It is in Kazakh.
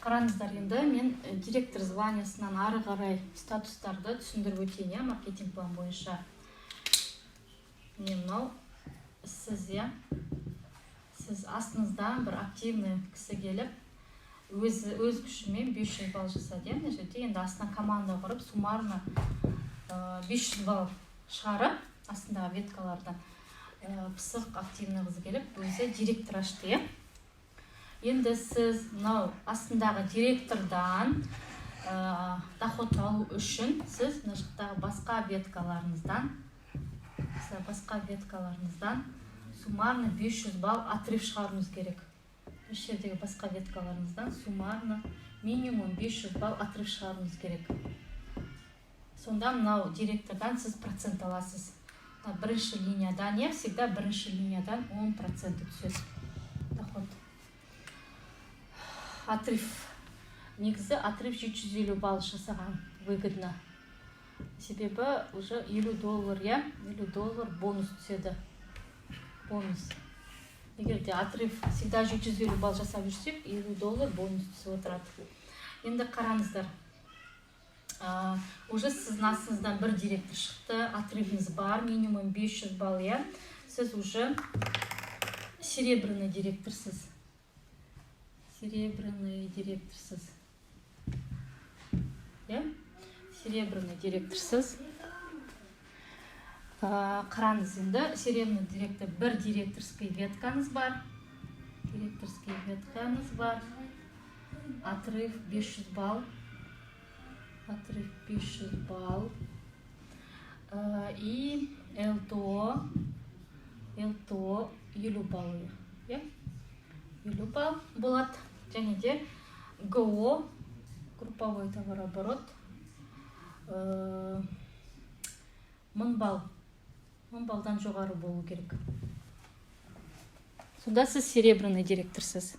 Қараңыздар, енді мен директор званиясынан ары қарай статустарды түсіндіріп өтейін, маркетинг план бойынша. Мынау сіз астыңыздан бір активный кісі келіп, өз күшімен 500 балл жасады. Мына жерде енді астына команда құрып, суммарно 500 балл шығарып, астындағы веткалардан пысық активный қыз келіп, өзі директор ашты. Енді сіз мынау астындағы директордан доход алу үшін сіз мына жақтағы басқа веткаларыңыздан суммарно 500 балл отрыв шығаруыңыз керек. Осы жердегі басқа веткаларыңыздан суммарно минимум 500 балл отрыв шығаруыңыз керек. Сонда мынау директордан сіз процент аласыз. Бірінші линиядан, всегда бірінші линиядан 10% түседі доход. Отрыв. Негізі отрыв 750 балл жасаған выгодно. Себебі уже $50, $50 бонус түседі. Бонус. Егер де отрыв всегда 750 балл жасап жүрсек, $50 бонус түсіп отырады. Енді қараңыздар. Уже сіздің астыңыздан бір директор шықты, отрывыңыз бар, минимум 500 балл. Сіз уже серебряный директорсыз. Серебряный директорсыз. Қараңыз енді, серебряный директор, бір директорский веткаңыз бар. Отрыв 500 балл. И ЛТО 50 балл. 50 балл болады. Және де ГО, групповой товарооборот, 1000 балл. 1000 баллдан жоғары болу керек. Сонда сіз серебряный директорсыз.